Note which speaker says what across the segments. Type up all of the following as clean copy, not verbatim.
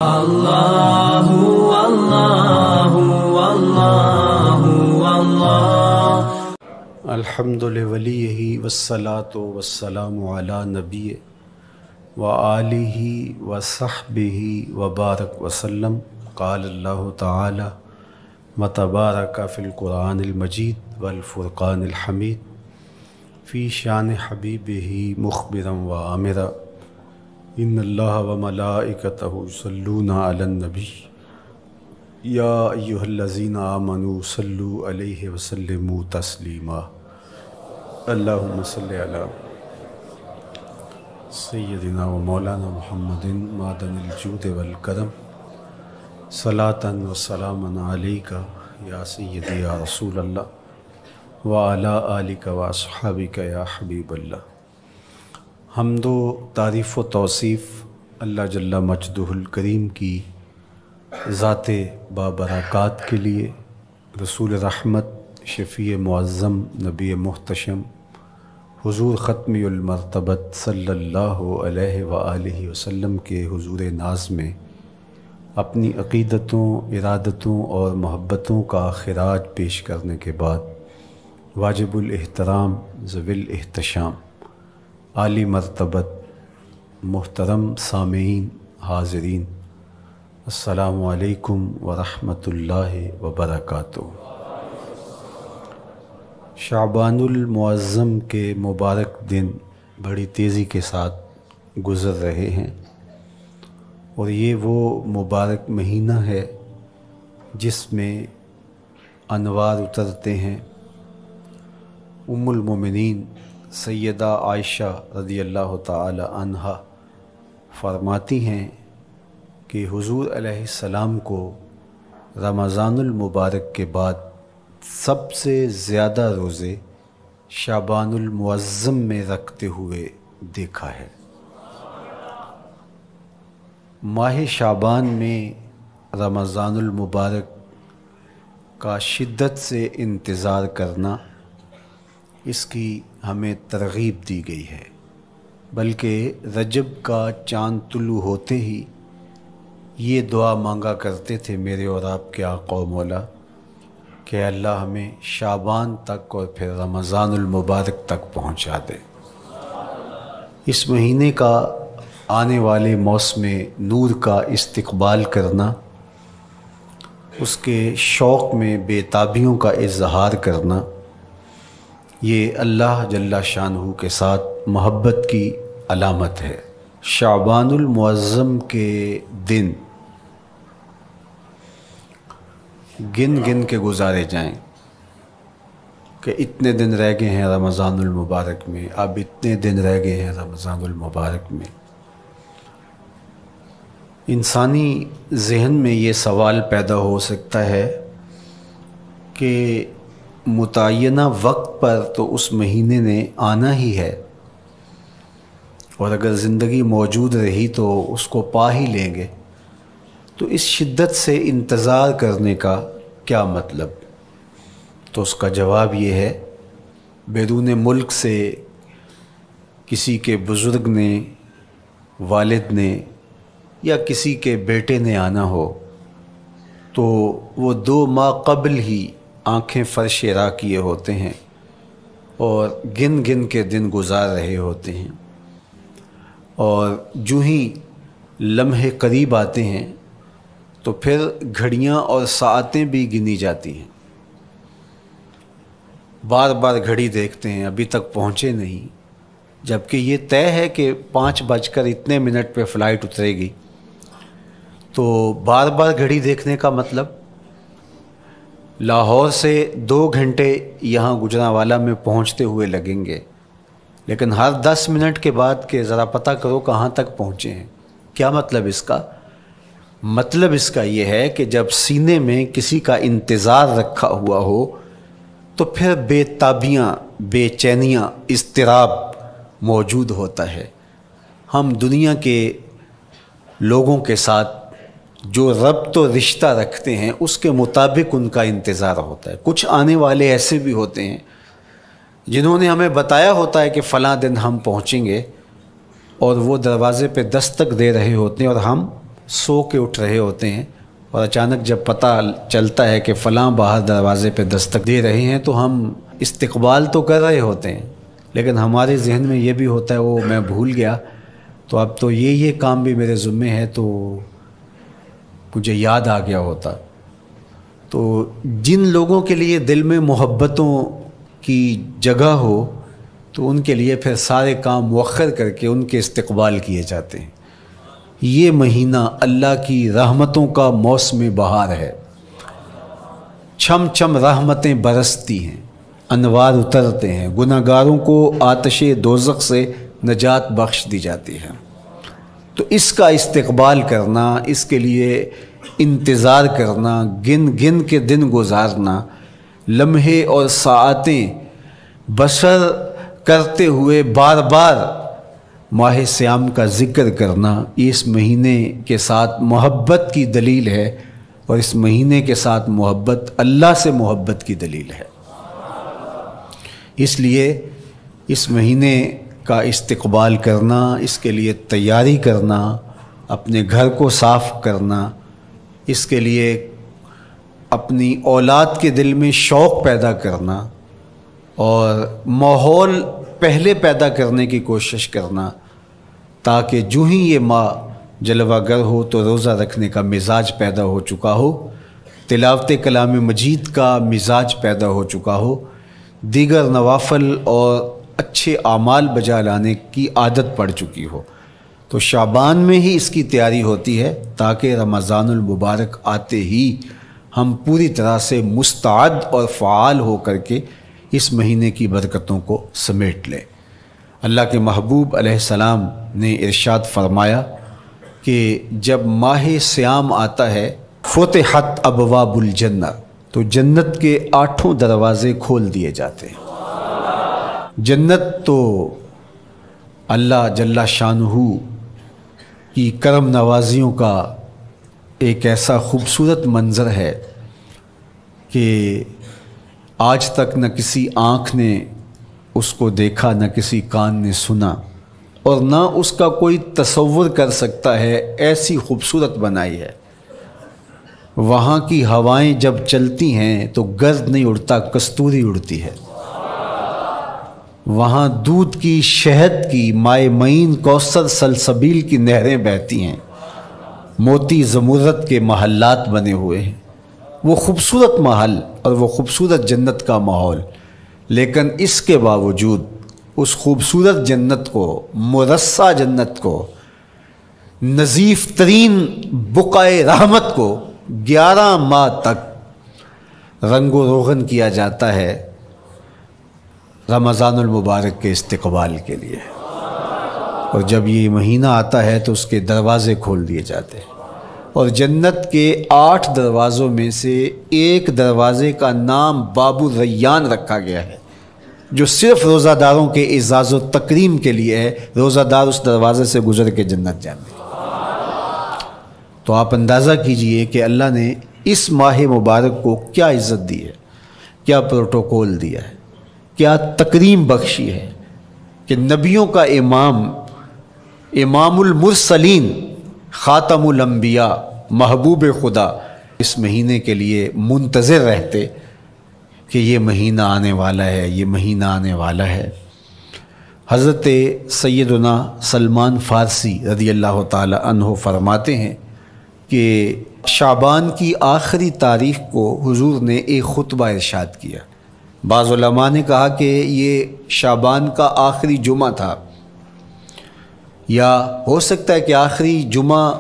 Speaker 1: اللہ اللہ اللہ اللہ
Speaker 2: الحمد لولیہ والصلاة والسلام علی نبی وآلہ وصحبہ وبارک وسلم۔ قال اللہ تعالی وتبارک فی القرآن المجید والفرقان الحمید فی شان حبیبہ مخبرا وآمرا ان اللہ وملائکتہ یصلون علی النبی یا ایہا الذین آمنوا صلوا علیہ وسلموا تسلیما۔ اللہم صلی علی سیدنا و مولانا محمد معدن الجود والکرم صلاۃ و سلاما علیک یا سیدی یا رسول اللہ وعلی آلک و اصحابک یا حبیب اللہ۔ حمد و تعریف و توصیف اللہ جل مجدہ الکریم کی ذات بابرکات کے لیے، رسول رحمت شفیع معظم نبی محتشم حضور ختمی المرتبت صلی اللہ علیہ وآلہ وسلم کے حضور ناز میں اپنی عقیدتوں، ارادتوں اور محبتوں کا خراج پیش کرنے کے بعد واجب الاحترام ذوی الاحتشام عالی مرتبت محترم سامعین حاضرین، السلام علیکم ورحمۃ اللہ وبرکاتہ۔ شعبان المعظم کے مبارک دن بڑی تیزی کے ساتھ گزر رہے ہیں، اور یہ وہ مبارک مہینہ ہے جس میں انوار اترتے ہیں۔ ام المومنین سیدہ عائشہ رضی اللہ تعالی عنہا فرماتی ہیں کہ حضور علیہ السلام کو رمضان المبارک کے بعد سب سے زیادہ روزے شعبان المعظم میں رکھتے ہوئے دیکھا ہے۔ ماہ شعبان میں رمضان المبارک کا شدت سے انتظار کرنا، اس کی ہمیں ترغیب دی گئی ہے، بلکہ رجب کا چاند طلوع ہوتے ہی یہ دعا مانگا کرتے تھے میرے اور آپ کے آقا و مولا کہ اللہ ہمیں شعبان تک اور پھر رمضان المبارک تک پہنچا دے۔ اس مہینے کا آنے والے موسم نور کا استقبال کرنا، اس کے شوق میں بے تابیوں کا اظہار کرنا، یہ اللہ جل شانہ کے ساتھ محبت کی علامت ہے۔ شعبان المعظم کے دن گن گن کے گزارے جائیں کہ اتنے دن رہ گئے ہیں رمضان المبارک میں، اب اتنے دن رہ گئے ہیں رمضان المبارک میں۔ انسانی ذہن میں یہ سوال پیدا ہو سکتا ہے کہ متعینہ وقت پر تو اس مہینے نے آنا ہی ہے، اور اگر زندگی موجود رہی تو اس کو پا ہی لیں گے، تو اس شدت سے انتظار کرنے کا کیا مطلب؟ تو اس کا جواب یہ ہے، بیرون ملک سے کسی کے بزرگ نے، والد نے یا کسی کے بیٹے نے آنا ہو تو وہ 2 ماہ قبل ہی آنکھیں فرش راہ کیے ہوتے ہیں اور گن گن کے دن گزار رہے ہوتے ہیں، اور جو ہی لمحے قریب آتے ہیں تو پھر گھڑیاں اور ساعتیں بھی گنی جاتی ہیں۔ بار بار گھڑی دیکھتے ہیں، ابھی تک پہنچے نہیں، جبکہ یہ طے ہے کہ 5:02 پہ فلائٹ اترے گی۔ تو بار بار گھڑی دیکھنے کا مطلب لاہور سے 2 گھنٹے یہاں گجرانوالہ میں پہنچتے ہوئے لگیں گے، لیکن ہر 10 منٹ کے بعد کہ ذرا پتہ کرو کہاں تک پہنچے ہیں۔ کیا مطلب اس کا؟ مطلب اس کا یہ ہے کہ جب سینے میں کسی کا انتظار رکھا ہوا ہو تو پھر بے تابیاں، بے چینیاں، اضطراب موجود ہوتا ہے۔ ہم دنیا کے لوگوں کے ساتھ جو ربط و رشتہ رکھتے ہیں اس کے مطابق ان کا انتظار ہوتا ہے۔ کچھ آنے والے ایسے بھی ہوتے ہیں جنہوں نے ہمیں بتایا ہوتا ہے کہ فلاں دن ہم پہنچیں گے، اور وہ دروازے پہ دستک دے رہے ہوتے ہیں اور ہم سو کے اٹھ رہے ہوتے ہیں اور اچانک جب پتہ چلتا ہے کہ فلاں باہر دروازے پہ دستک دے رہے ہیں تو ہم استقبال تو کر رہے ہوتے ہیں، لیکن ہمارے ذہن میں یہ بھی ہوتا ہے وہ میں بھول گیا، تو اب تو یہ کام بھی میرے ذمے ہے، تو مجھے یاد آ گیا ہوتا۔ تو جن لوگوں کے لیے دل میں محبتوں کی جگہ ہو تو ان کے لیے پھر سارے کام مؤخر کر کے ان کے استقبال کیے جاتے ہیں۔ یہ مہینہ اللہ کی رحمتوں کا موسم بہار ہے، چھم چھم رحمتیں برستی ہیں، انوار اترتے ہیں، گناہ گاروں کو آتش دوزخ سے نجات بخش دی جاتی ہے۔ تو اس کا استقبال کرنا، اس کے لیے انتظار کرنا، گن گن کے دن گزارنا، لمحے اور ساعتیں بسر کرتے ہوئے بار بار ماہ صیام کا ذکر کرنا، اس مہینے کے ساتھ محبت کی دلیل ہے، اور اس مہینے کے ساتھ محبت اللہ سے محبت کی دلیل ہے۔ اس لیے اس مہینے کا استقبال کرنا، اس کے لیے تیاری کرنا، اپنے گھر کو صاف کرنا، اس کے لیے اپنی اولاد کے دل میں شوق پیدا کرنا اور ماحول پہلے پیدا کرنے کی کوشش کرنا، تاکہ جو ہی یہ ماہ جلوہ گر ہو تو روزہ رکھنے کا مزاج پیدا ہو چکا ہو، تلاوت کلام مجید کا مزاج پیدا ہو چکا ہو، دیگر نوافل اور اچھے اعمال بجا لانے کی عادت پڑ چکی ہو۔ تو شعبان میں ہی اس کی تیاری ہوتی ہے تاکہ رمضان المبارک آتے ہی ہم پوری طرح سے مستعد اور فعال ہو کر کے اس مہینے کی برکتوں کو سمیٹ لیں۔ اللہ کے محبوب علیہ السلام نے ارشاد فرمایا کہ جب ماہ صیام آتا ہے فتحت ابواب الجنہ، تو جنت کے 8 دروازے کھول دیے جاتے ہیں۔ جنت تو اللہ جل شانہ کی کرم نوازیوں کا ایک ایسا خوبصورت منظر ہے کہ آج تک نہ کسی آنکھ نے اس کو دیکھا، نہ کسی کان نے سنا، اور نہ اس کا کوئی تصور کر سکتا ہے، ایسی خوبصورت بنائی ہے۔ وہاں کی ہوائیں جب چلتی ہیں تو گرد نہیں اڑتا، کستوری اڑتی ہے۔ وہاں دودھ کی، شہد کی، مائے معین، کوثر، سلسبیل کی نہریں بہتی ہیں، موتی زمرد کے محلات بنے ہوئے ہیں۔ وہ خوبصورت محل اور وہ خوبصورت جنت کا ماحول، لیکن اس کے باوجود اس خوبصورت جنت کو، مرصع جنت کو، نظیف ترین بقعۂ رحمت کو 11 ماہ تک رنگ و روغن کیا جاتا ہے رمضان المبارک کے استقبال کے لیے، اور جب یہ مہینہ آتا ہے تو اس کے دروازے کھول دیے جاتے ہیں، اور جنت کے 8 دروازوں میں سے ایک دروازے کا نام باب الریان رکھا گیا ہے، جو صرف روزہ داروں کے اعزاز و تکریم کے لیے ہے۔ روزہ دار اس دروازے سے گزر کے جنت جانے۔ تو آپ اندازہ کیجئے کہ اللہ نے اس ماہ مبارک کو کیا عزت دی ہے، کیا پروٹوکول دیا ہے، کیا تکریم بخشی ہے کہ نبیوں کا امام المرسلین، خاتم الانبیاء، محبوب خدا اس مہینے کے لیے منتظر رہتے کہ یہ مہینہ آنے والا ہے، یہ مہینہ آنے والا ہے۔ حضرت سیدنا سلمان فارسی رضی اللہ تعالی عنہ فرماتے ہیں کہ شعبان کی آخری تاریخ کو حضور نے ایک خطبہ ارشاد کیا۔ بعض علماء نے کہا کہ یہ شعبان کا آخری جمعہ تھا، یا ہو سکتا ہے کہ آخری جمعہ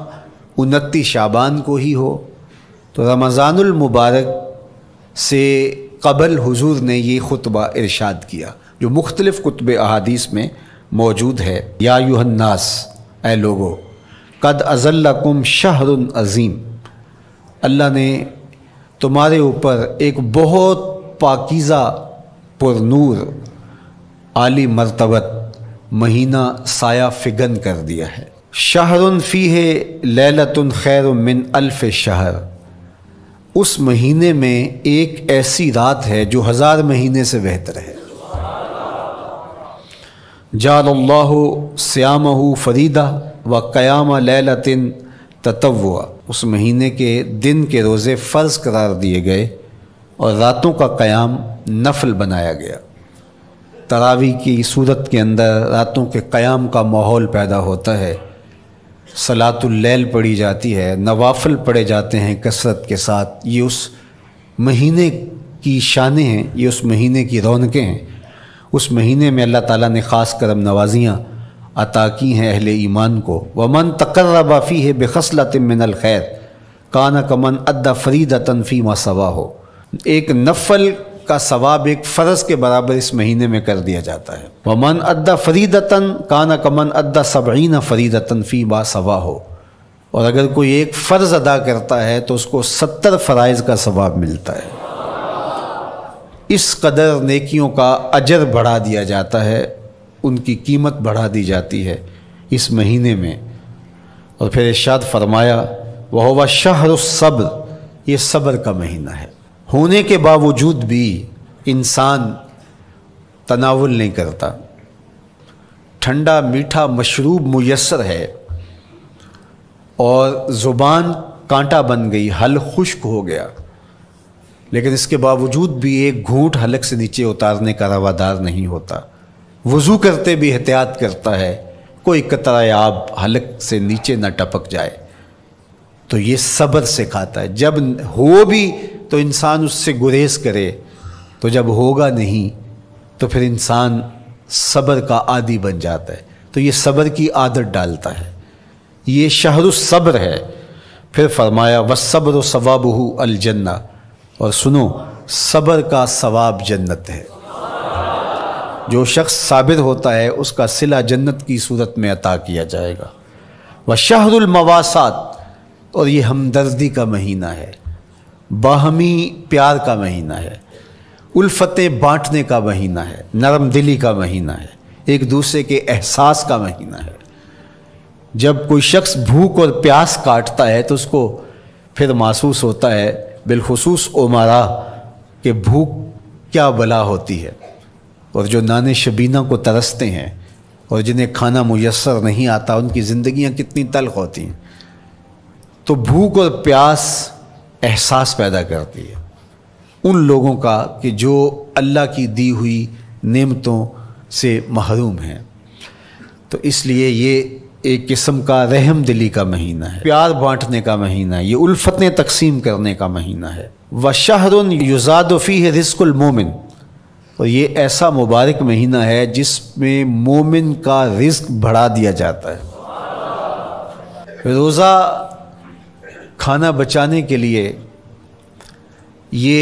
Speaker 2: 29 شعبان کو ہی ہو۔ تو رمضان المبارک سے قبل حضور نے یہ خطبہ ارشاد کیا، جو مختلف کتب احادیث میں موجود ہے۔ یا ایھا الناس، اے لوگو، قد اظلکم شہر عظیم، اللہ نے تمہارے اوپر ایک بہت پاکیزہ، پر نور، عالی مرتبت مہینہ سایہ فگن کر دیا ہے۔ شہر فیہ لیلۃ خیر من الف شہر، اس مہینے میں ایک ایسی رات ہے جو 1000 مہینے سے بہتر ہے۔ جعل اللہ صیامہ فریدہ و قیام لیلۃ تطوع، اس مہینے کے دن کے روزے فرض قرار دیے گئے اور راتوں کا قیام نفل بنایا گیا۔ تراویح کی صورت کے اندر راتوں کے قیام کا ماحول پیدا ہوتا ہے، صلاۃ اللیل پڑھی جاتی ہے، نوافل پڑھے جاتے ہیں کثرت کے ساتھ۔ یہ اس مہینے کی شانیں ہیں، یہ اس مہینے کی رونقیں ہیں۔ اس مہینے میں اللہ تعالیٰ نے خاص کرم نوازیاں عطا کی ہیں اہل ایمان کو۔ وَمَن تَقَرَّبَ فِيهِ بِخَصْلَةٍ مِّنَ الْخَيْرِ كَانَ كَمَنْ أَدَّى فَرِيضَةً فِيمَا سَوَاهُ، ایک نفل کا ثواب ایک فرض کے برابر اس مہینے میں کر دیا جاتا ہے۔ وَمَنْ أَدَّى فَرِيضَةً كَانَ كَمَنْ أَدَّى 70 فَرِيضَةً فِيمَا سَوَاهُ، اور اگر کوئی ایک فرض ادا کرتا ہے تو اس کو 70 فرائض کا ثواب ملتا ہے۔ اس قدر نیکیوں کا اجر بڑھا دیا جاتا ہے، ان کی قیمت بڑھا دی جاتی ہے اس مہینے میں۔ اور پھر ارشاد فرمایا وَهُوَ شَهْرُ الصَّبْرِ، یہ صبر کا مہینہ ہے۔ ہونے کے باوجود بھی انسان تناول نہیں کرتا، ٹھنڈا میٹھا مشروب میسر ہے اور زبان کانٹا بن گئی، حلق خشک ہو گیا، لیکن اس کے باوجود بھی ایک گھونٹ حلق سے نیچے اتارنے کا روادار نہیں ہوتا۔ وضو کرتے بھی احتیاط کرتا ہے کوئی قطرہ آب حلق سے نیچے نہ ٹپک جائے، تو یہ صبر سکھاتا ہے۔ جب ہو بھی تو انسان اس سے گریز کرے، تو جب ہوگا نہیں تو پھر انسان صبر کا عادی بن جاتا ہے، تو یہ صبر کی عادت ڈالتا ہے۔ یہ شہر الصبر ہے۔ پھر فرمایا وَالصَّبْرُ ثَوَابُهُ الجنہ، اور سنو صبر کا ثواب جنت ہے۔ جو شخص صابر ہوتا ہے اس کا صلہ جنت کی صورت میں عطا کیا جائے گا۔ وَشَهْرُ الْمَوَاسَاتِ، اور یہ ہمدردی کا مہینہ ہے، باہمی پیار کا مہینہ ہے، الفتیں بانٹنے کا مہینہ ہے، نرم دلی کا مہینہ ہے، ایک دوسرے کے احساس کا مہینہ ہے۔ جب کوئی شخص بھوک اور پیاس کاٹتا ہے تو اس کو پھر محسوس ہوتا ہے، بالخصوص امراء، کہ بھوک کیا بلا ہوتی ہے، اور جو نان شبینہ کو ترستے ہیں اور جنہیں کھانا میسر نہیں آتا ان کی زندگیاں کتنی تلخ ہوتی ہیں۔ تو بھوک اور پیاس احساس پیدا کرتی ہے ان لوگوں کا کہ جو اللہ کی دی ہوئی نعمتوں سے محروم ہیں۔ تو اس لیے یہ ایک قسم کا رحم دلی کا مہینہ ہے، پیار بانٹنے کا مہینہ ہے، یہ الفتیں تقسیم کرنے کا مہینہ ہے۔ وَشَهْرٌ يُزَادُ فِيهِ رِزْقُ الْمُؤْمِنِ، اور یہ ایسا مبارک مہینہ ہے جس میں مومن کا رزق بڑھا دیا جاتا ہے۔ روزہ کھانا بچانے کے لیے، یہ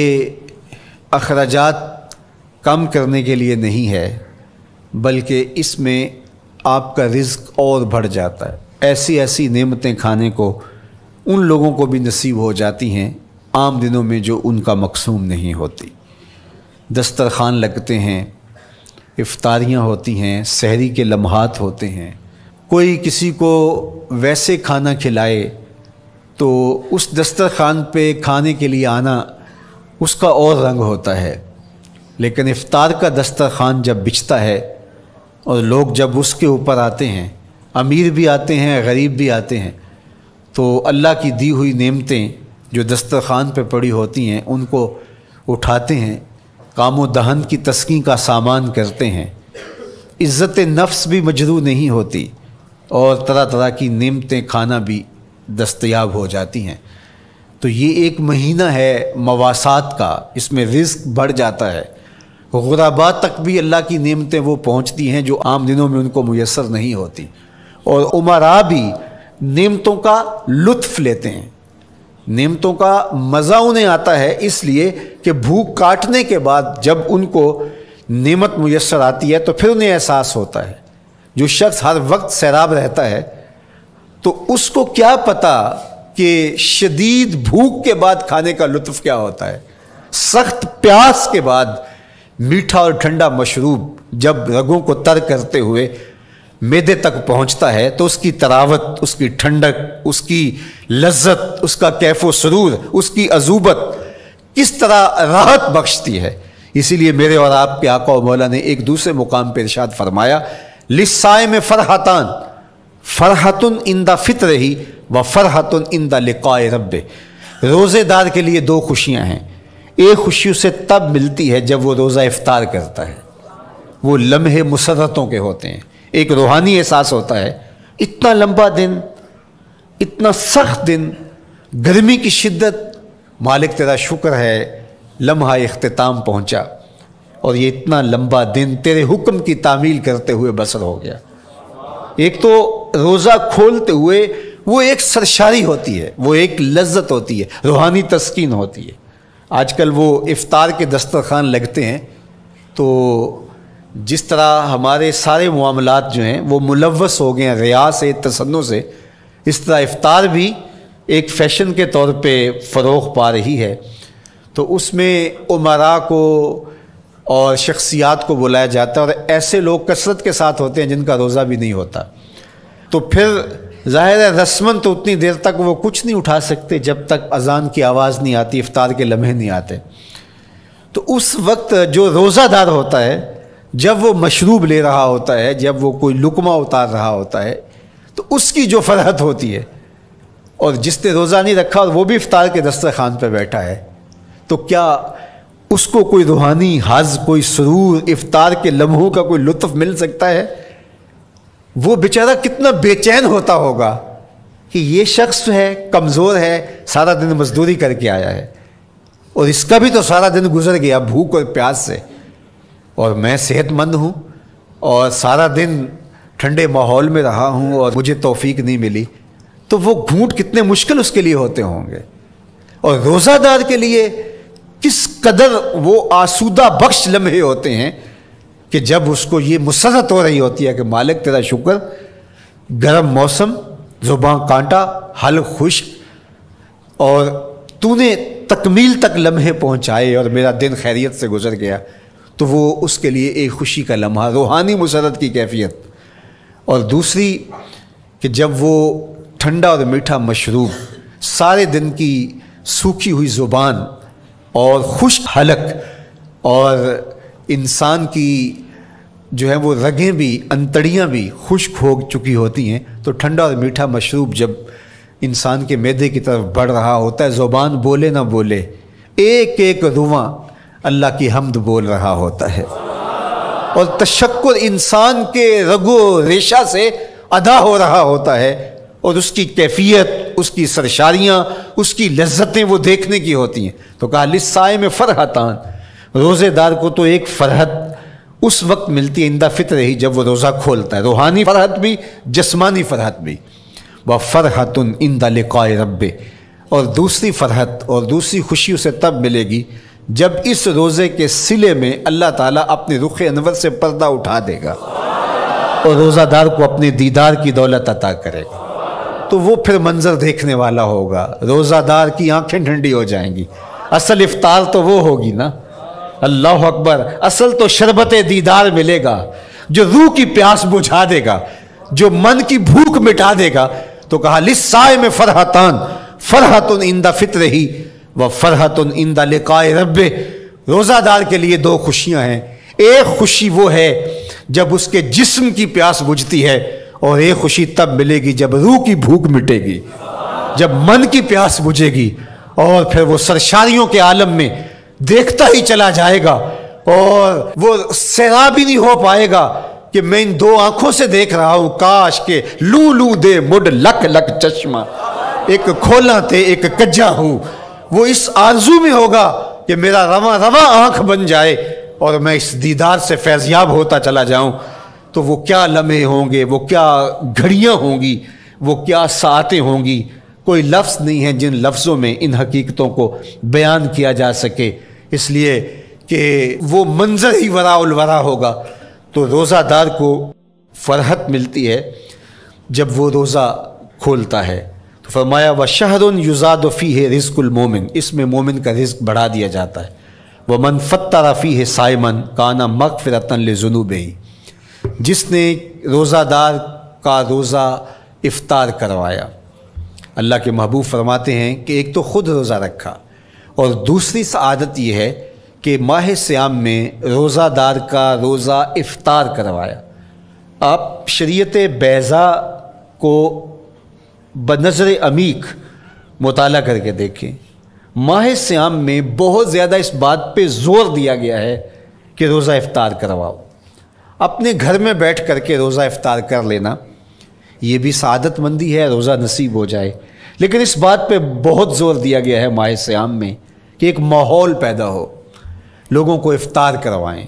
Speaker 2: اخراجات کم کرنے کے لیے نہیں ہے، بلکہ اس میں آپ کا رزق اور بڑھ جاتا ہے۔ ایسی ایسی نعمتیں کھانے کو ان لوگوں کو بھی نصیب ہو جاتی ہیں عام دنوں میں جو ان کا مقسوم نہیں ہوتی۔ دسترخوان لگتے ہیں، افطاریاں ہوتی ہیں، سحری کے لمحات ہوتے ہیں، کوئی کسی کو ویسے کھانا کھلائے تو اس دسترخوان پہ کھانے کے لیے آنا اس کا اور رنگ ہوتا ہے، لیکن افطار کا دسترخوان جب بچھتا ہے اور لوگ جب اس کے اوپر آتے ہیں، امیر بھی آتے ہیں، غریب بھی آتے ہیں، تو اللہ کی دی ہوئی نعمتیں جو دسترخوان پہ پڑی ہوتی ہیں ان کو اٹھاتے ہیں، کام و دہن کی تسکین کا سامان کرتے ہیں، عزت نفس بھی مجروح نہیں ہوتی اور طرح طرح کی نعمتیں کھانا بھی دستیاب ہو جاتی ہیں۔ تو یہ ایک مہینہ ہے مواسات کا، اس میں رزق بڑھ جاتا ہے، غرباء تک بھی اللہ کی نعمتیں وہ پہنچتی ہیں جو عام دنوں میں ان کو میسر نہیں ہوتی، اور امراء بھی نعمتوں کا لطف لیتے ہیں، نعمتوں کا مزہ انہیں آتا ہے، اس لیے کہ بھوک کاٹنے کے بعد جب ان کو نعمت میسر آتی ہے تو پھر انہیں احساس ہوتا ہے۔ جو شخص ہر وقت سیراب رہتا ہے تو اس کو کیا پتہ کہ شدید بھوک کے بعد کھانے کا لطف کیا ہوتا ہے۔ سخت پیاس کے بعد میٹھا اور ٹھنڈا مشروب جب رگوں کو تر کرتے ہوئے معدے تک پہنچتا ہے تو اس کی تراوت، اس کی ٹھنڈک، اس کی لذت، اس کا کیف و سرور، اس کی عذوبت کس طرح راحت بخشتی ہے۔ اسی لیے میرے اور آپ کے آقا و مولا نے ایک دوسرے مقام پہ ارشاد فرمایا لِلصَّائِمِ فَرْحَتَانِ فَرْحَةٌ عِنْدَ فِطْرِهِ
Speaker 3: وفرحۃ عند لقاء رب، روزے دار کے لیے دو خوشیاں ہیں۔ ایک خوشی اسے تب ملتی ہے جب وہ روزہ افطار کرتا ہے، وہ لمحے مسرتوں کے ہوتے ہیں، ایک روحانی احساس ہوتا ہے، اتنا لمبا دن، اتنا سخت دن، گرمی کی شدت، مالک تیرا شکر ہے لمحہ اختتام پہنچا اور یہ اتنا لمبا دن تیرے حکم کی تعمیل کرتے ہوئے بسر ہو گیا۔ ایک تو روزہ کھولتے ہوئے وہ ایک سرشاری ہوتی ہے، وہ ایک لذت ہوتی ہے، روحانی تسکین ہوتی ہے۔ آج کل وہ افطار کے دسترخوان لگتے ہیں تو جس طرح ہمارے سارے معاملات جو ہیں وہ ملوث ہو گئے ہیں ریا سے، تصنع سے، اس طرح افطار بھی ایک فیشن کے طور پہ فروغ پا رہی ہے۔ تو اس میں امراء کو اور شخصیات کو بلایا جاتا ہے اور ایسے لوگ کثرت کے ساتھ ہوتے ہیں جن کا روزہ بھی نہیں ہوتا، تو پھر ظاہر ہے رسماً تو اتنی دیر تک وہ کچھ نہیں اٹھا سکتے جب تک اذان کی آواز نہیں آتی، افطار کے لمحے نہیں آتے۔ تو اس وقت جو روزہ دار ہوتا ہے جب وہ مشروب لے رہا ہوتا ہے، جب وہ کوئی لقمہ اتار رہا ہوتا ہے، تو اس کی جو فرحت ہوتی ہے، اور جس نے روزہ نہیں رکھا اور وہ بھی افطار کے دسترخوان پہ بیٹھا ہے، تو کیا اس کو کوئی روحانی حظ، کوئی سرور، افطار کے لمحوں کا کوئی لطف مل سکتا ہے؟ وہ بیچارہ کتنا بے چین ہوتا ہوگا کہ یہ شخص ہے کمزور ہے، سارا دن مزدوری کر کے آیا ہے اور اس کا بھی تو سارا دن گزر گیا بھوک اور پیاس سے، اور میں صحت مند ہوں اور سارا دن ٹھنڈے ماحول میں رہا ہوں اور مجھے توفیق نہیں ملی، تو وہ گھونٹ کتنے مشکل اس کے لیے ہوتے ہوں گے۔ اور روزہ دار کے لیے کس قدر وہ آسودہ بخش لمحے ہوتے ہیں کہ جب اس کو یہ مسرت ہو رہی ہوتی ہے کہ مالک تیرا شکر، گرم موسم، زباں کانٹا، حلق خشک، اور تو نے تکمیل تک لمحے پہنچائے اور میرا دن خیریت سے گزر گیا، تو وہ اس کے لیے ایک خوشی کا لمحہ، روحانی مسرت کی کیفیت۔ اور دوسری کہ جب وہ ٹھنڈا اور میٹھا مشروب، سارے دن کی سوکھی ہوئی زبان اور خشک حلق، اور انسان کی جو ہے وہ رگیں بھی، انتڑیاں بھی خشک ہو چکی ہوتی ہیں، تو ٹھنڈا اور میٹھا مشروب جب انسان کے معدے کی طرف بڑھ رہا ہوتا ہے، زبان بولے نہ بولے، ایک ایک رواں اللہ کی حمد بول رہا ہوتا ہے، اور تشکر انسان کے رگ و ریشہ سے ادا ہو رہا ہوتا ہے، اور اس کی کیفیت، اس کی سرشاریاں، اس کی لذتیں وہ دیکھنے کی ہوتی ہیں۔ تو کہا للصائم فرحتان، روزے دار کو تو ایک فرحت اس وقت ملتی ہے عند فطرہ ہی، جب وہ روزہ کھولتا ہے، روحانی فرحت بھی، جسمانی فرحت بھی۔ وفرحۃ عند لقاء رب، اور دوسری فرحت اور دوسری خوشی اسے تب ملے گی جب اس روزے کے صلے میں اللہ تعالیٰ اپنے رخ انور سے پردہ اٹھا دے گا اور روزہ دار کو اپنے دیدار کی دولت عطا کرے گا، تو وہ پھر منظر دیکھنے والا ہوگا، روزہ دار کی آنکھیں ٹھنڈی ہو جائیں گی۔ اصل افطار تو وہ ہوگی نا، اللہ اکبر، اصل تو شربت دیدار ملے گا جو روح کی پیاس بجھا دے گا، جو من کی بھوک مٹا دے گا۔ تو کہا للصائم فرحتان، فرحۃ عند فطرہ وفرحۃ عند لقاء رب، روزہ دار کے لیے دو خوشیاں ہیں، ایک خوشی وہ ہے جب اس کے جسم کی پیاس بجھتی ہے، اور ایک خوشی تب ملے گی جب روح کی بھوک مٹے گی، جب من کی پیاس بجھے گی، اور پھر وہ سرشاریوں کے عالم میں دیکھتا ہی چلا جائے گا، اور وہ سیراب ہی نہیں ہو پائے گا کہ میں ان دو آنکھوں سے دیکھ رہا ہوں، کاش کہ لوں لوں دے مڈ لک لک چشمہ، ایک کھولا تے ایک کجا ہوں۔ وہ اس آرزو میں ہوگا کہ میرا رواں رواں آنکھ بن جائے اور میں اس دیدار سے فیضیاب ہوتا چلا جاؤں۔ تو وہ کیا لمحے ہوں گے، وہ کیا گھڑیاں ہوں گی، وہ کیا ساعتیں ہوں گی، کوئی لفظ نہیں ہے جن لفظوں میں ان حقیقتوں کو بیان کیا جا سکے، اس لیے کہ وہ منظر ہی وراء الورا ہوگا۔ تو روزہ دار کو فرحت ملتی ہے جب وہ روزہ کھولتا ہے، تو فرمایا وَشَهْرٌ يُزَادُ فِيهِ رِزْقُ الْمُؤْمِنِ، اس میں مومن کا رزق بڑھا دیا جاتا ہے۔ وَمَنْ فَطَّرَ فِيهِ صَائِمًا كَانَ مَغْفِرَةً لِذُنُوبِهِ، جس نے روزہ دار کا روزہ افطار کروایا، اللہ کے محبوب فرماتے ہیں کہ ایک تو خود روزہ رکھا، اور دوسری سعادت یہ ہے کہ ماہ صیام میں روزہ دار کا روزہ افطار کروایا۔ آپ شریعت بیضاء کو بنظر عمیق مطالعہ کر کے دیکھیں، ماہ صیام میں بہت زیادہ اس بات پہ زور دیا گیا ہے کہ روزہ افطار کرواؤ۔ اپنے گھر میں بیٹھ کر کے روزہ افطار کر لینا یہ بھی سعادت مندی ہے، روزہ نصیب ہو جائے، لیکن اس بات پہ بہت زور دیا گیا ہے ماہ صیام میں کہ ایک ماحول پیدا ہو، لوگوں کو افطار کروائیں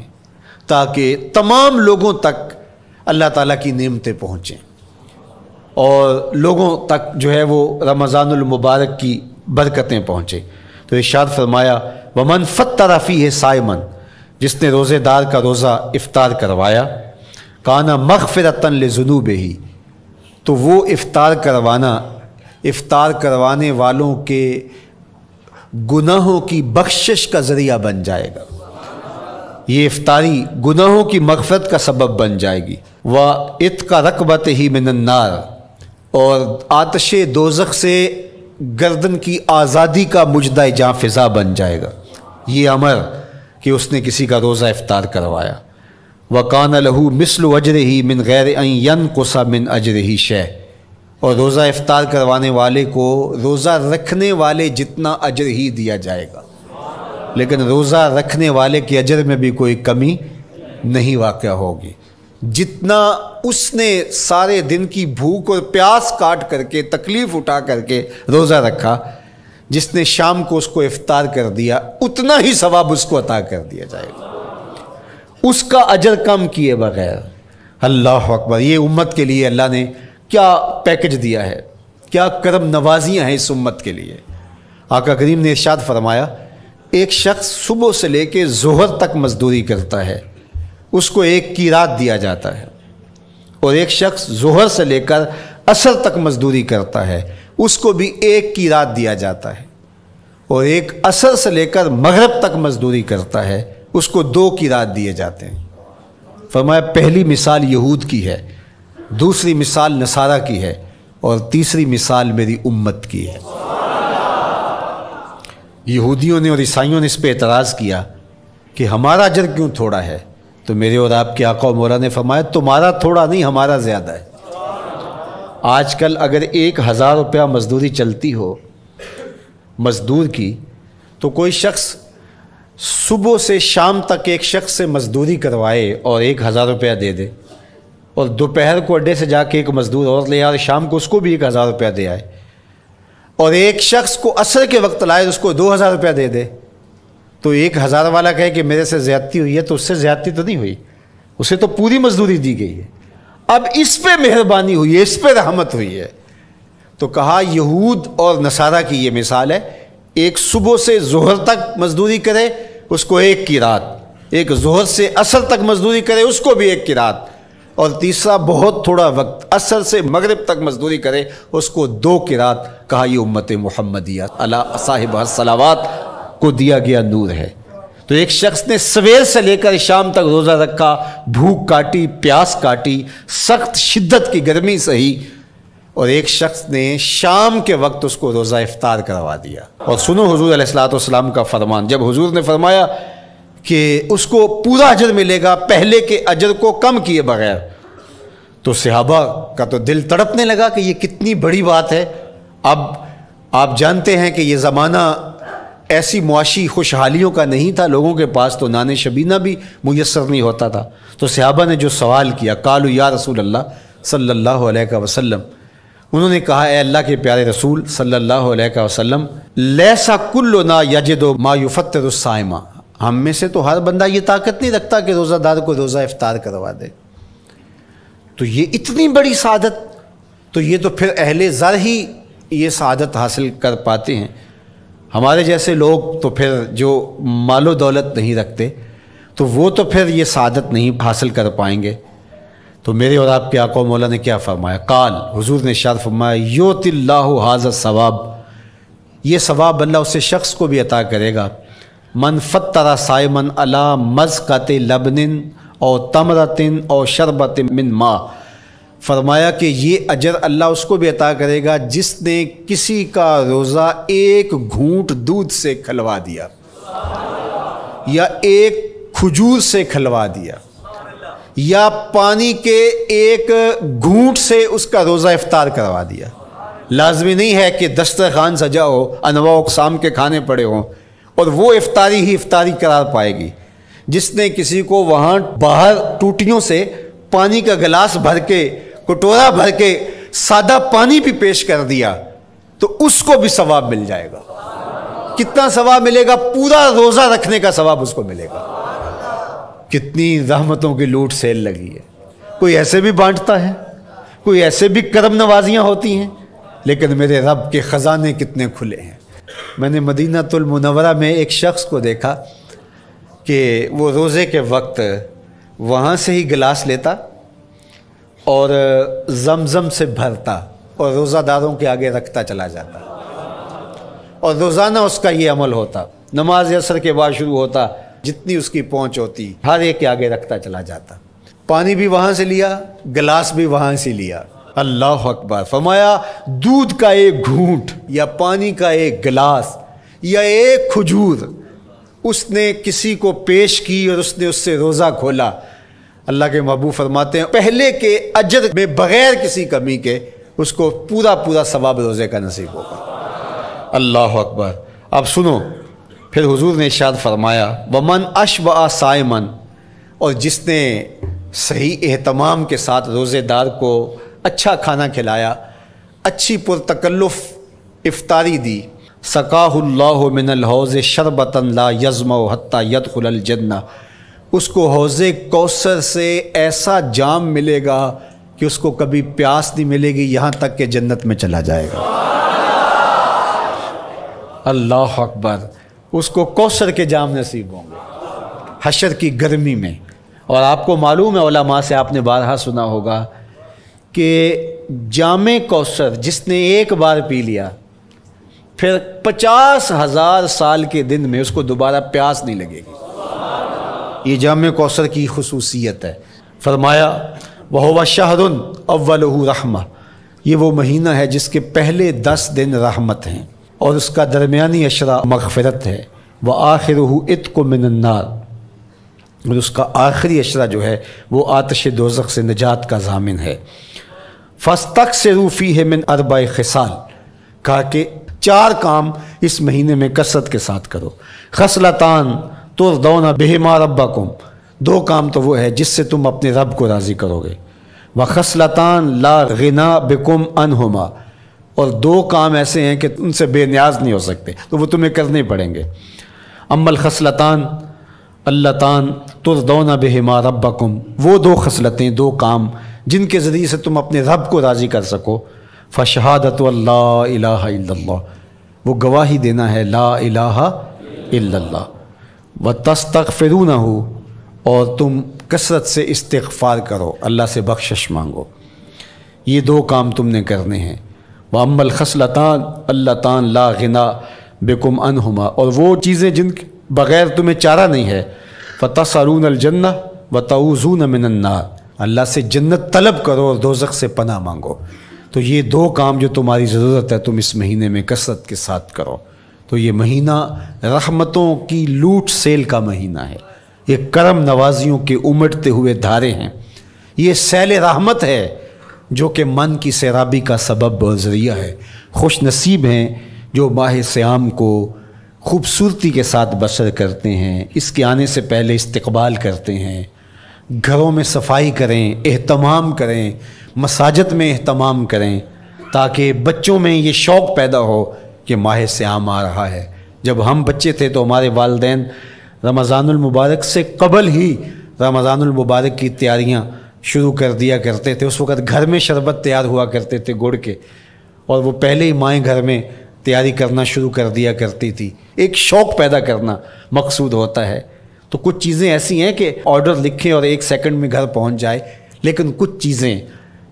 Speaker 3: تاکہ تمام لوگوں تک اللہ تعالیٰ کی نعمتیں پہنچیں اور لوگوں تک جو ہے وہ رمضان المبارک کی برکتیں پہنچیں۔ تو ارشاد فرمایا ومن فطر فیہ صائما، جس نے روزے دار کا روزہ افطار کروایا، کان مغفرۃ لذنوبہ، تو وہ افطار کروانے والوں کے گناہوں کی بخشش کا ذریعہ بن جائے گا۔ یہ افطاری گناہوں کی مغفرت کا سبب بن جائے گی۔ وَعِتْقَ رَقْبَتِهِ مِنَ النَّارِ، اور آتش دوزخ سے گردن کی آزادی کا مجدہ جاں فضا بن جائے گا یہ امر کہ اس نے کسی کا روزہ افطار کروایا۔ وَقَانَ لَهُ مِثْلُ أَجْرِهِ مِنْ غَيْرِ أَنْ يَنْقُصَ مِنْ أَجْرِهِ شَيْءٌ، اور روزہ افطار کروانے والے کو روزہ رکھنے والے جتنا اجر ہی دیا جائے گا، لیکن روزہ رکھنے والے کے اجر میں بھی کوئی کمی نہیں واقع ہوگی۔ جتنا اس نے سارے دن کی بھوک اور پیاس کاٹ کر کے تکلیف اٹھا کر کے روزہ رکھا، جس نے شام کو اس کو افطار کر دیا اتنا ہی ثواب اس کو عطا کر دیا جائے گا، اس کا اجر کم کیے بغیر۔ اللہ اکبر، یہ امت کے لیے اللہ نے کیا پیکج دیا ہے، کیا کرم نوازیاں ہیں اس امت کے لیے۔ آقا کریم نے ارشاد فرمایا ایک شخص صبح سے لے کے ظہر تک مزدوری کرتا ہے، اس کو ایک قیراط دیا جاتا ہے، اور ایک شخص ظہر سے لے کر عصر تک مزدوری کرتا ہے، اس کو بھی ایک قیراط دیا جاتا ہے، اور ایک عصر سے لے کر مغرب تک مزدوری کرتا ہے، اس کو 2 قیراط دیے جاتے ہیں۔ فرمایا پہلی مثال یہود کی ہے، دوسری مثال نصارہ کی ہے، اور تیسری مثال میری امت کی ہے۔ یہودیوں نے اور عیسائیوں نے اس پہ اعتراض کیا کہ ہمارا اجر کیوں تھوڑا ہے، تو میرے اور آپ کے آقا و مولا نے فرمایا تمہارا تھوڑا نہیں، ہمارا زیادہ ہے۔ آج کل اگر 1000 روپیہ مزدوری چلتی ہو مزدور کی، تو کوئی شخص صبح سے شام تک ایک شخص سے مزدوری کروائے اور 1000 روپیہ دے دے، اور دوپہر کو اڈے سے جا کے ایک مزدور اور لے آئے، شام کو اس کو بھی 1000 روپیہ دے آئے، اور ایک شخص کو عصر کے وقت لائے اس کو 2000 روپیہ دے دے، تو 1000 والا کہے کہ میرے سے زیادتی ہوئی ہے، تو اس سے زیادتی تو نہیں ہوئی، اسے تو پوری مزدوری دی گئی ہے، اب اس پہ مہربانی ہوئی ہے، اس پہ رحمت ہوئی ہے۔ تو کہا یہود اور نصارہ کی یہ مثال ہے، ایک صبح سے ظہر تک مزدوری کرے اس کو 1 قیراط، ایک ظہر سے عصر تک مزدوری کرے اس کو بھی 1 قیراط، اور تیسرا بہت تھوڑا وقت عصر سے مغرب تک مزدوری کرے اس کو 2 قیراط۔ کہا یہ امت محمدیہ علی صاحب الصلوات کو دیا گیا نور ہے۔ تو ایک شخص نے سویر سے لے کر شام تک روزہ رکھا، بھوک کاٹی، پیاس کاٹی، سخت شدت کی گرمی سہی، اور ایک شخص نے شام کے وقت اس کو روزہ افطار کروا دیا۔ اور سنو حضور علیہ الصلوۃ والسلام کا فرمان، جب حضور نے فرمایا کہ اس کو پورا اجر ملے گا پہلے کے اجر کو کم کیے بغیر، تو صحابہ کا تو دل تڑپنے لگا کہ یہ کتنی بڑی بات ہے۔ اب آپ جانتے ہیں کہ یہ زمانہ ایسی معاشی خوشحالیوں کا نہیں تھا، لوگوں کے پاس تو نان شبینہ بھی میسر نہیں ہوتا تھا، تو صحابہ نے جو سوال کیا، قالوا یا رسول اللہ صلی اللہ علیہ وسلم، انہوں نے کہا اے اللہ کے پیارے رسول صلی اللہ علیہ وسلم، لیسا کلنا یجد ما یفطر الصائم، ہم میں سے تو ہر بندہ یہ طاقت نہیں رکھتا کہ روزہ دار کو روزہ افطار کروا دے، تو یہ اتنی بڑی سعادت، تو یہ تو پھر اہل زر ہی یہ سعادت حاصل کر پاتے ہیں، ہمارے جیسے لوگ تو پھر جو مال و دولت نہیں رکھتے تو وہ تو پھر یہ سعادت نہیں حاصل کر پائیں گے۔ تو میرے اور آپ کے آقا و مولا نے کیا فرمایا؟ قال، حضور نے ارشاد فرمایا یؤتی اللہ ھذا الثواب، یہ ثواب اللہ اسے شخص کو بھی عطا کرے گا، من فطر صائما علی مزقۃ لبن او تمرۃ او شربۃ من ماء، فرمایا کہ یہ اجر اللہ اس کو بھی عطا کرے گا جس نے کسی کا روزہ 1 گھونٹ دودھ سے کھلوا دیا، یا 1 کھجور سے کھلوا دیا، یا پانی کے 1 گھونٹ سے اس کا روزہ افطار کروا دیا۔ لازمی نہیں ہے کہ دسترخوان سجا ہو، انواع و اقسام کے کھانے پڑے ہوں اور وہ افطاری ہی افطاری قرار پائے گی۔ جس نے کسی کو وہاں باہر ٹوٹیوں سے پانی کا گلاس بھر کے، کٹورا بھر کے سادہ پانی بھی پیش کر دیا تو اس کو بھی ثواب مل جائے گا۔ کتنا ثواب ملے گا؟ پورا روزہ رکھنے کا ثواب اس کو ملے گا۔ کتنی رحمتوں کی لوٹ سیل لگی ہے۔ کوئی ایسے بھی بانٹتا ہے، کوئی ایسے بھی کرم نوازیاں ہوتی ہیں، لیکن میرے رب کے خزانے کتنے کھلے ہیں۔ میں نے مدینہ المنورہ میں ایک شخص کو دیکھا کہ وہ روزے کے وقت وہاں سے ہی گلاس لیتا اور زمزم سے بھرتا اور روزہ داروں کے آگے رکھتا چلا جاتا، اور روزانہ اس کا یہ عمل ہوتا۔ نماز عصر کے بعد شروع ہوتا، جتنی اس کی پہنچ ہوتی ہر ایک کے آگے رکھتا چلا جاتا۔ پانی بھی وہاں سے لیا، گلاس بھی وہاں سے لیا۔ اللہ اکبر! فرمایا دودھ کا ایک گھونٹ یا پانی کا ایک گلاس یا ایک کھجور اس نے کسی کو پیش کی اور اس نے اس سے روزہ کھولا، اللہ کے محبوب فرماتے ہیں پہلے کے اجر میں بغیر کسی کمی کے اس کو پورا پورا ثواب روزے کا نصیب ہوگا۔ اللہ اکبر! اب سنو، پھر حضور نے ارشاد فرمایا ومن اشبع صائمن، اور جس نے صحیح اہتمام کے ساتھ روزے دار کو اچھا کھانا کھلایا، اچھی پرتکلف افطاری دی، سقاہ اللہ من الحوض شربتا لا یظمأ حتی یدخل الجنہ، اس کو حوض کوثر سے ایسا جام ملے گا کہ اس کو کبھی پیاس نہیں ملے گی یہاں تک کہ جنت میں چلا جائے گا۔ اللہ اکبر! اس کو کوثر کے جام نصیب ہوں گے حشر کی گرمی میں۔ اور آپ کو معلوم ہے، علماء سے آپ نے بارہا سنا ہوگا کہ جام کوثر جس نے ایک بار پی لیا پھر 50,000 سال کے دن میں اس کو دوبارہ پیاس نہیں لگے گی۔ یہ جام کوثر کی خصوصیت ہے۔ فرمایا وَهُوَ شَهْرٌ أَوَّلُهُ رَحْمَةٌ، یہ وہ مہینہ ہے جس کے پہلے 10 دن رحمت ہیں اور اس کا درمیانی عشرہ مغفرت ہے، وَآخِرُهُ عِتْقٌ مِّنَ النَّارِ، اور اس کا آخری عشرہ جو ہے وہ آتش دوزخ سے نجات کا ضامن ہے۔ فَاسْتَكْثِرُوا فِيهِ مِنْ 4 خِصَالٍ، کہا کہ 4 کام اس مہینے میں کثرت کے ساتھ کرو۔ خصلتان ترضون بہما ربکم، 2 کام تو وہ ہے جس سے تم اپنے رب کو راضی کرو گے۔ وخصلتان لا غنا بکم عنہما، اور 2 کام ایسے ہیں کہ ان سے بے نیاز نہیں ہو سکتے تو وہ تمہیں کرنے پڑیں گے۔ اما الخصلتان اللتان ترضون بہما ربکم، وہ 2 خصلتیں، 2 کام جن کے ذریعے سے تم اپنے رب کو راضی کر سکو۔ فشہادت اللہ الہ الا اللہ، وہ گواہی دینا ہے لا الہ الا اللہ، وتستغفرونہ، اور تم کثرت سے استغفار کرو، اللہ سے بخشش مانگو۔ یہ 2 کام تم نے کرنے ہیں۔ وَأَمَّا الْخَصْلَتَانِ اللَّتَانِ لَا غِنَىٰ بِكُمْ عَنْهُمَا، اور وہ چیزیں جن کے بغیر تمہیں چارہ نہیں ہے۔ فَتَسْأَلُونَ الْجَنَّةَ وَتَعُوذُونَ مِنَ النَّارِ، اللہ سے جنت طلب کرو اور دوزخ سے پناہ مانگو۔ تو یہ 2 کام جو تمہاری ضرورت ہے تم اس مہینے میں کثرت کے ساتھ کرو۔ تو یہ مہینہ رحمتوں کی لوٹ سیل کا مہینہ ہے، یہ کرم نوازیوں کے امٹتے ہوئے دھارے ہیں، یہ سیل رحمت ہے جو کہ من کی سیرابی کا سبب اور ذریعہ ہے۔ خوش نصیب ہیں جو ماہ صیام کو خوبصورتی کے ساتھ بسر کرتے ہیں، اس کے آنے سے پہلے استقبال کرتے ہیں، گھروں میں صفائی کریں، اہتمام کریں، مساجد میں اہتمام کریں، تاکہ بچوں میں یہ شوق پیدا ہو کہ ماہ صیام آ رہا ہے۔ جب ہم بچے تھے تو ہمارے والدین رمضان المبارک سے قبل ہی رمضان المبارک کی تیاریاں شروع کر دیا کرتے تھے۔ اس وقت گھر میں شربت تیار ہوا کرتے تھے گڑ کے، اور وہ پہلے ہی مائیں گھر میں تیاری کرنا شروع کر دیا کرتی تھی۔ ایک شوق پیدا کرنا مقصود ہوتا ہے۔ تو کچھ چیزیں ایسی ہیں کہ آرڈر لکھیں اور 1 سیکنڈ میں گھر پہنچ جائے، لیکن کچھ چیزیں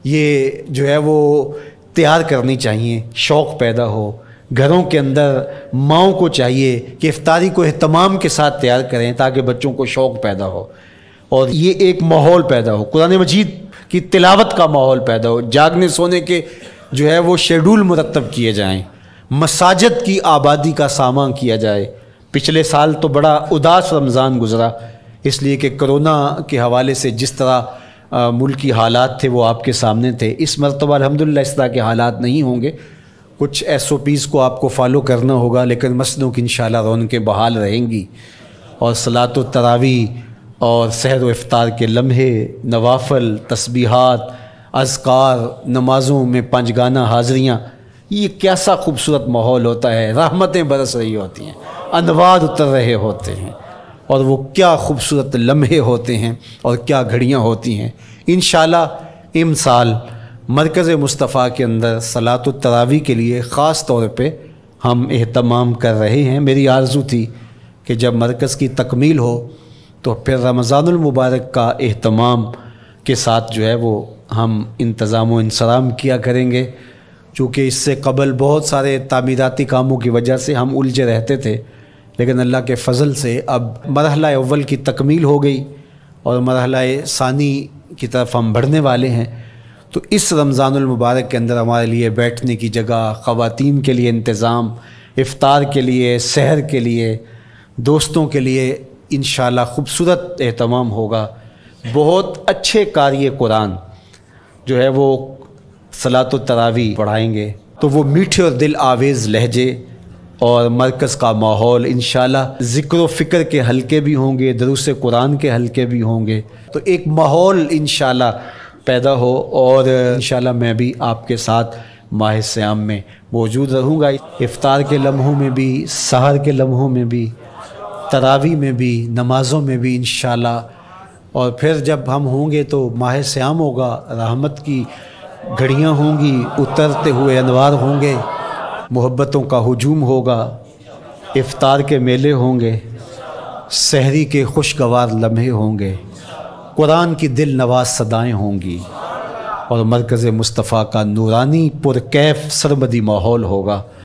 Speaker 3: یہ جو ہے وہ تیار کرنی چاہیے، شوق پیدا ہو۔ گھروں کے اندر ماؤں کو چاہیے کہ افطاری کو اہتمام کے ساتھ تیار کریں تاکہ بچوں کو شوق پیدا ہو، اور یہ ایک ماحول پیدا ہو، قرآن مجید کی تلاوت کا ماحول پیدا ہو، جاگنے سونے کے جو ہے وہ شیڈول مرتب کیے جائیں، مساجد کی آبادی کا سامان کیا جائے۔ پچھلے سال تو بڑا اداس رمضان گزرا، اس لیے کہ کرونا کے حوالے سے جس طرح ملکی حالات تھے وہ آپ کے سامنے تھے۔ اس مرتبہ الحمدللہ اس طرح کے حالات نہیں ہوں گے، کچھ SOPs کو آپ کو فالو کرنا ہوگا، لیکن مسجدوں کی انشاءاللہ رونقیں بحال رہیں گی، اور صلاۃ التراویح اور سحر و افطار کے لمحے، نوافل، تسبیحات، اذکار، نمازوں میں 5 گانہ حاضریاں، یہ کیسا خوبصورت ماحول ہوتا ہے، رحمتیں برس رہی ہوتی ہیں، انوار اتر رہے ہوتے ہیں، اور وہ کیا خوبصورت لمحے ہوتے ہیں اور کیا گھڑیاں ہوتی ہیں۔ انشاءاللہ امسال مرکز مصطفیٰ کے اندر صلاۃ التراویح کے لیے خاص طور پہ ہم اہتمام کر رہے ہیں۔ میری آرزو تھی کہ جب مرکز کی تکمیل ہو تو پھر رمضان المبارک کا اہتمام کے ساتھ جو ہے وہ ہم انتظام و انصرام کیا کریں گے، چونکہ اس سے قبل بہت سارے تعمیراتی کاموں کی وجہ سے ہم الجھے رہتے تھے، لیکن اللہ کے فضل سے اب مرحلہ اول کی تکمیل ہو گئی اور مرحلہ ثانی کی طرف ہم بڑھنے والے ہیں۔ تو اس رمضان المبارک کے اندر ہمارے لیے بیٹھنے کی جگہ، خواتین کے لیے انتظام، افطار کے لیے، سحر کے لیے، دوستوں کے لیے انشاءاللہ خوبصورت اہتمام ہوگا۔ بہت اچھے قاری قرآن جو ہے وہ صلاۃ التراویح پڑھائیں گے، تو وہ میٹھے اور دل آویز لہجے اور مرکز کا ماحول، انشاءاللہ ذکر و فکر کے حلقے بھی ہوں گے، دروس قرآن کے حلقے بھی ہوں گے، تو ایک ماحول انشاءاللہ پیدا ہو، اور انشاءاللہ میں بھی آپ کے ساتھ ماہ صیام میں موجود رہوں گا، افطار کے لمحوں میں بھی، سحر کے لمحوں میں بھی، تراویح میں بھی، نمازوں میں بھی انشاءاللہ۔ اور پھر جب ہم ہوں گے تو ماہ صیام ہوگا، رحمت کی گھڑیاں ہوں گی، اترتے ہوئے انوار ہوں گے، محبتوں کا ہجوم ہوگا، افطار کے میلے ہوں گے، سحری کے خوشگوار لمحے ہوں گے، قرآن کی دل نواز صدائیں ہوں گی، اور مرکز مصطفیٰ کا نورانی پرکیف سرمدی ماحول ہوگا۔